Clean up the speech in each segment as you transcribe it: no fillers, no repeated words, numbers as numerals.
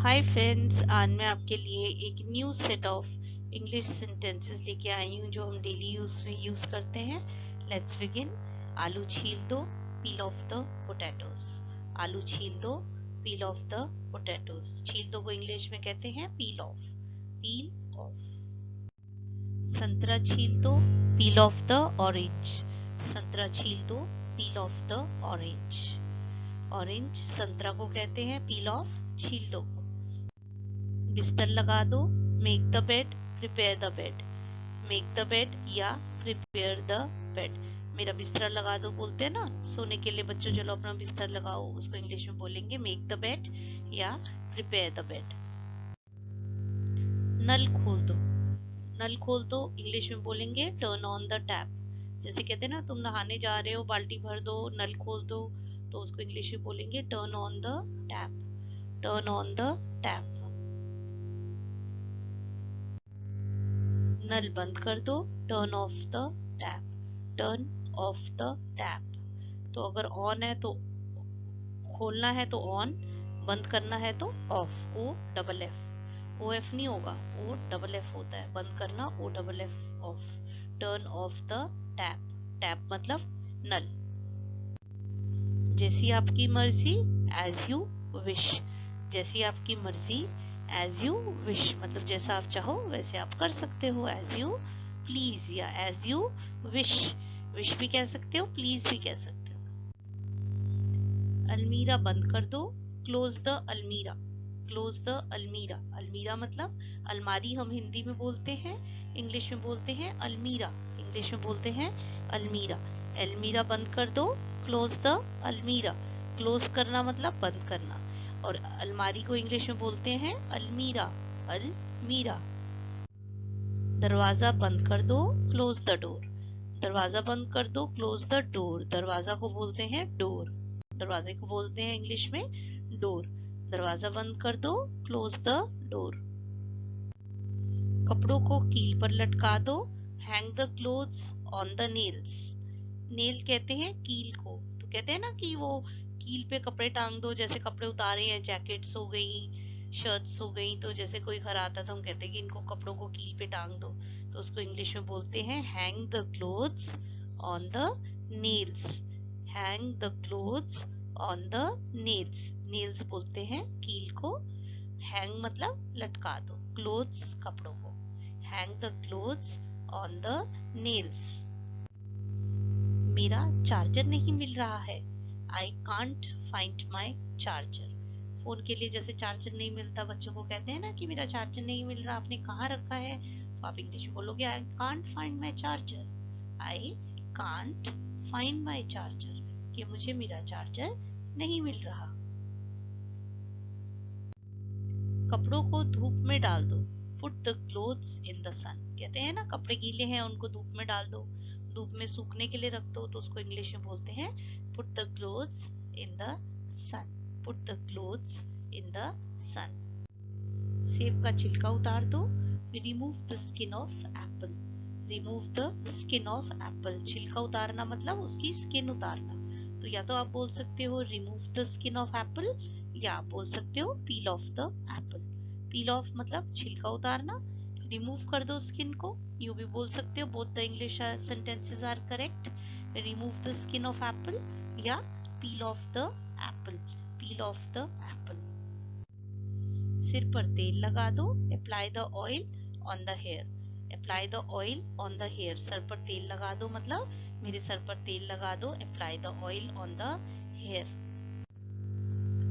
Hi friends, आज मैं आपके लिए एक new set of English sentences लेके आई हूँ जो हम डेली यूज में यूज करते हैं। Let's begin. आलू छील दो, पील ऑफ द पोटैटोज। आलू छील दो, पील ऑफ द पोटैटोज। छील दो को इंग्लिश में कहते हैं पील ऑफ। Peel of. संतरा छील दो, पील ऑफ द ऑरेंज। संतरा छील दो, पील ऑफ द ऑरेंज। ऑरेंज संतरा को कहते हैं पील ऑफ, छील दो। बिस्तर लगा दो, make the bed, prepare the bed. Make the bed या प्रिपेयर द बेड। मेरा बिस्तर लगा दो बोलते हैं ना, सोने के लिए बच्चों चलो अपना बिस्तर लगाओ, उसको इंग्लिश में बोलेंगे मेक द बेड या प्रिपेयर द बेड। नल खोल दो। नल खोल दो इंग्लिश में बोलेंगे टर्न ऑन द टैप। जैसे कहते हैं ना, तुम नहाने जा रहे हो, बाल्टी भर दो, नल खोल दो, तो उसको इंग्लिश में बोलेंगे turn on the tap. Turn on the tap. नल बंद कर दो, turn off the tap. Turn off the tap. तो अगर ऑन है तो खोलना है तो ऑन, बंद करना है तो off. O double F. O F नहीं होगा, ओ डबल एफ होता है। बंद करना O double F, off. Turn off the tap. Tap मतलब नल। जैसी आपकी मर्जी, एज यू विश। जैसी आपकी मर्जी, एज यू विश मतलब जैसा आप चाहो वैसे आप कर सकते हो। एज यू प्लीज या एज यू विश। विश भी कह सकते हो, प्लीज भी कह सकते हो। अलमीरा बंद कर दो, क्लोज द अलमीरा। क्लोज द अलमीरा। अलमीरा मतलब अलमारी हम हिंदी में बोलते हैं, इंग्लिश में बोलते हैं अलमीरा। इंग्लिश में बोलते हैं अलमीरा। अलमीरा बंद कर दो, क्लोज द अलमीरा। क्लोज करना मतलब बंद करना, और अलमारी को इंग्लिश में बोलते हैं अलमीरा। अलमीरा। दरवाजा बंद कर दो, क्लोज द डोर। दरवाजा बंद कर दो, क्लोज द डोर। दरवाजा को बोलते हैं डोर। दरवाजे को बोलते हैं इंग्लिश में डोर। दरवाजा बंद कर दो, क्लोज द डोर। कपड़ों को कील पर लटका दो, hang the clothes on the nails. Nail कहते हैं कील को, तो कहते हैं ना कि वो कील पे कपड़े टांग दो। जैसे कपड़े उतारे हैं, जैकेट्स हो गई, शर्ट्स हो गई, तो जैसे कोई घर आता तो हम कहते हैं कि इनको कपड़ों को कील पे टांग दो, तो उसको इंग्लिश में बोलते हैं hang the clothes on the nails. Hang the clothes on the nails. Nails बोलते हैं कील को। हैंग मतलब लटका दो, क्लोथ्स कपड़ों को। Hang the clothes on the nails. मेरा चार्जर नहीं मिल रहा है, I can't find my charger. Phone के लिए जैसे चार्जर नहीं मिलता, बच्चों को कहते हैं ना कि मेरा चार्जर नहीं मिल रहा, आपने कहाँ रखा है, तो आप इंग्लिश में बोलोगे I can't find my charger. I can't find my charger, कि मुझे मेरा चार्जर नहीं मिल रहा। कपड़ों को धूप में डाल दो, put the clothes in the sun. कहते हैं ना कपड़े गीले हैं उनको धूप में डाल दो, धूप में सूखने के लिए रख दो, तो उसको इंग्लिश में बोलते हैं put the clothes in the sun. Put the clothes in the sun. सेब का छिलका उतार दो, remove the skin of apple. Remove the skin of apple. छिलका उतारना मतलब उसकी स्किन उतारना, तो या तो आप बोल सकते हो remove the skin of apple, या आप बोल सकते हो पील off the apple. Peel of मतलब छिलका उतारना, रिमूव कर दो स्किन को, यूं भी बोल सकते हो। Both the English sentences are correct. Remove the skin of apple या peel off the apple. Peel off the apple. सिर पर तेल लगा दो, apply the oil on the hair. Apply the oil on the hair. सर पर तेल लगा दो मतलब मेरे सर पर तेल लगा दो, apply the oil on the hair.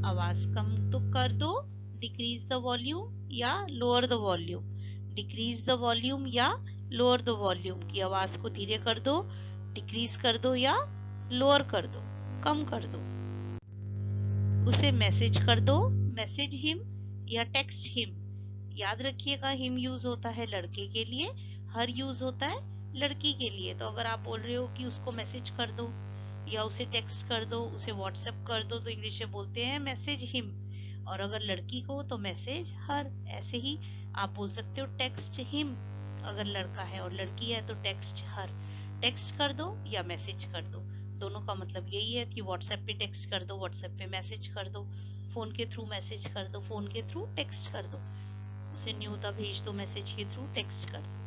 आवाज कम तो कर दो, डिक्रीज द वॉल्यूम या lower the volume. Decrease the volume या लोअर द वॉल्यूम, की आवाज को धीरे कर दो, डिक्रीज कर दो या लोअर कर दो, कम कर दो। उसे मैसेज कर दो, मैसेज हिम या टेक्स्ट हिम। याद रखिएगा हिम यूज होता है लड़के के लिए, हर यूज होता है लड़की के लिए। तो अगर आप बोल रहे हो कि उसको मैसेज कर दो या उसे टेक्स्ट कर दो, उसे व्हाट्सएप कर दो, तो इंग्लिश में बोलते हैं मैसेज हिम। और अगर लड़की को तो मैसेज हर। ऐसे ही आप बोल सकते हो टेक्स्ट हिम अगर लड़का है, और लड़की है तो टेक्स्ट हर। टेक्स्ट कर दो या मैसेज कर दो, दोनों का मतलब यही है कि व्हाट्सएप पे टेक्स्ट कर दो, व्हाट्सएप पे मैसेज कर दो, फोन के थ्रू मैसेज कर दो, फोन के थ्रू टेक्स्ट कर दो, उसे न्योता भेज दो, मैसेज के थ्रू टेक्स्ट कर दो।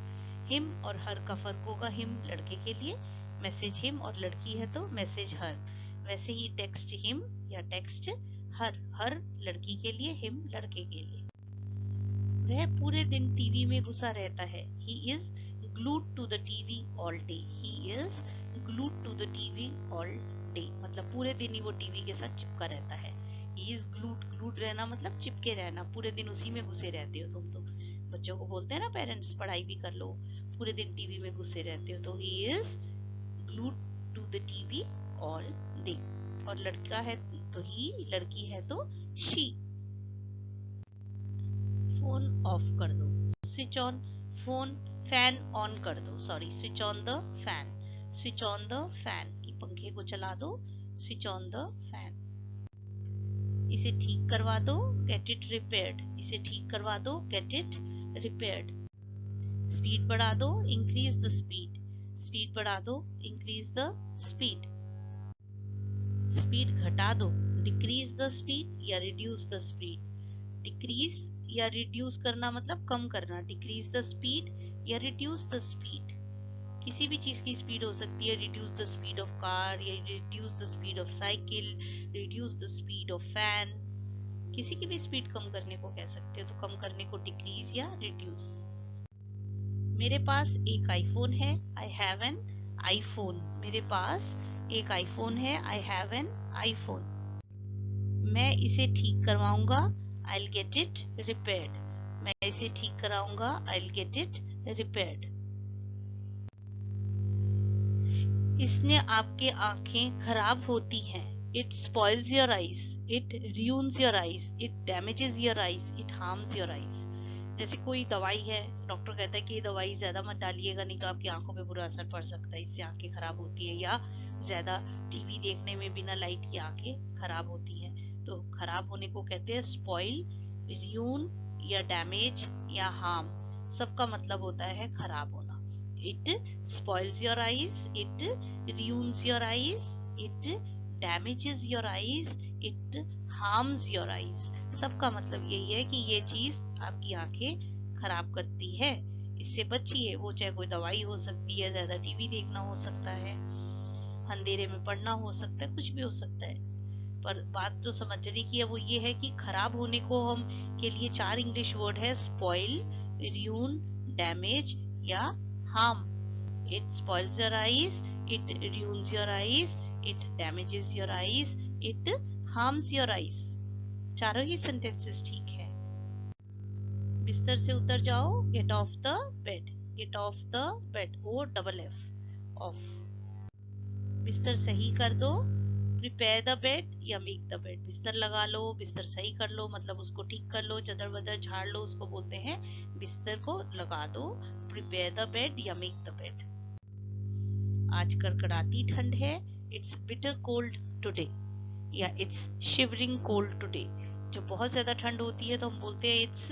हिम और हर का फर्क होगा, हिम लड़के के लिए मैसेज हिम, और लड़की है तो मैसेज हर। वैसे ही टेक्स्ट हिम या टेक्स्ट हर, हर लड़की के लिए, हिम लड़के के लिए। वह पूरे दिन टीवी में घुसा रहता है, he is glued to the TV all day, he is glued to the TV all day, मतलब पूरे दिन ही वो टीवी के साथ चिपका रहता है। ही इज ग्लूड, ग्लूड रहना मतलब चिपके रहना, पूरे दिन उसी में घुसे रहते हो तुम तो। बच्चों को बोलते हैं ना पेरेंट्स, पढ़ाई भी कर लो, पूरे दिन टीवी में घुसे रहते हो, तो he is glued to the TV all day. और लड़का है तो ही, लड़की है तो शी। फोन ऑफ कर दो, switch on, phone fan on कर दो, sorry switch on the fan, switch on the fan, की पंखे को चला दो, स्विच ऑन द फैन। इसे ठीक करवा दो, गेट इट रिपेयर्ड, इसे ठीक करवा दो, गेट इट रिपेयर्ड। स्पीड बढ़ा दो, इंक्रीज द स्पीड, स्पीड बढ़ा दो, इंक्रीज द स्पीड। स्पीड घटा दो, डिक्रीज द स्पीड या रिड्यूस द स्पीड। डिक्रीज या रिड्यूस करना मतलब कम करना, डिक्रीज द स्पीड या रिड्यूस द स्पीड। किसी भी चीज की स्पीड हो सकती है, reduce the speed of car या reduce the speed of cycle, reduce the speed of fan. किसी की भी स्पीड कम करने को कह सकते हो, तो कम करने को डिक्रीज या रिड्यूस। मेरे पास एक आईफोन है, आई हैव एन आईफोन, मेरे पास एक आईफोन है, आई हैव एन आईफोन। मैं इसे ठीक करवाऊंगा, I will get it repaired, मैं इसे ठीक कराऊंगा, I will get it repaired. इसने आपके आंखें खराब होती हैं, it spoils your eyes, it ruins your eyes, it damages your eyes, it harms your eyes. जैसे कोई दवाई है, डॉक्टर कहता है कि ये दवाई ज्यादा मत डालिएगा, नहीं तो आपकी आंखों पे बुरा असर पड़ सकता है, इससे आंखें खराब होती है, या ज्यादा टीवी देखने में बिना लाइट की आंखें खराब होती हैं। तो खराब होने को कहते हैं स्पॉइल, ruin या डैमेज या हार्म, सबका मतलब होता है खराब होना। It spoils your eyes, it ruins your eyes, it damages your eyes, it harms your eyes। सबका मतलब यही है कि ये चीज आपकी आंखें खराब करती है, इससे बचिए। वो चाहे कोई दवाई हो सकती है, ज्यादा टीवी देखना हो सकता है, अंधेरे में पढ़ना हो सकता है, कुछ भी हो सकता है। पर बात जो समझने की है वो ये है कि खराब होने को हम के लिए 4 इंग्लिश वर्ड है, स्पॉइल, ruin, डैमेज या harm। It spoils your eyes, it ruins your eyes, it damages your eyes, it harms your eyes। चारों ही सेंटेंसेस ठीक है। बिस्तर से उतर जाओ, get off the bed, get off the bed, O double F, off. बिस्तर सही कर दो, प्रिपेयर द बेड या मेक द बेड, बिस्तर लगा लो, बिस्तर सही कर लो, मतलब उसको ठीक कर लो, चदर बदर झाड़ लो, उसको बोलते हैं बिस्तर को लगा दो, प्रिपेयर द बेड या मेक द बेड। आज कड़कड़ाती ठंड है, इट्स बिटर कोल्ड टुडे या इट्स शिवरिंग कोल्ड टुडे। जो बहुत ज्यादा ठंड होती है तो हम बोलते हैं इट्स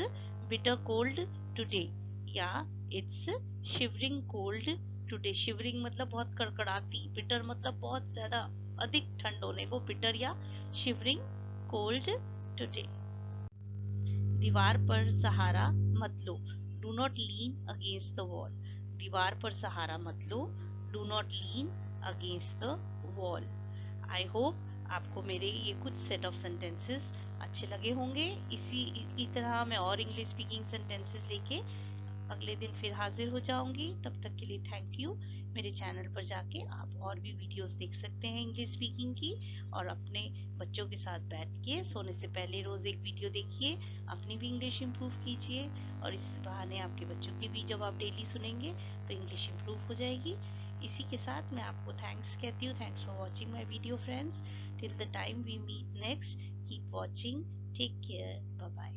बिटर कोल्ड टुडे या it's shivering cold today. Shivering मतलब बहुत कड़कड़ाती, बिटर मतलब बहुत ज्यादा अधिक ठंड होने को, बिटर या शिवरिंग कोल्ड टुडे। दीवार पर सहारा मत लो, do not lean against the wall, दीवार पर सहारा मत लो, do not lean against the wall. I hope आपको मेरे ये कुछ सेट ऑफ सेंटेंसेस अच्छे लगे होंगे। इसी तरह मैं और इंग्लिश स्पीकिंग सेंटेंसेस लेके अगले दिन फिर हाजिर हो जाऊंगी। तब तक के लिए थैंक यू। मेरे चैनल पर जाके आप और भी वीडियोस देख सकते हैं इंग्लिश स्पीकिंग की, और अपने बच्चों के साथ बैठ के सोने से पहले रोज एक वीडियो देखिए, अपनी भी इंग्लिश इम्प्रूव कीजिए, और इस बहाने आपके बच्चों की भी जब आप डेली सुनेंगे तो इंग्लिश इम्प्रूव हो जाएगी। इसी के साथ मैं आपको थैंक्स कहती हूँ। Thanks for watching my video friends. Till the time we meet next, keep watching, take care, bye bye.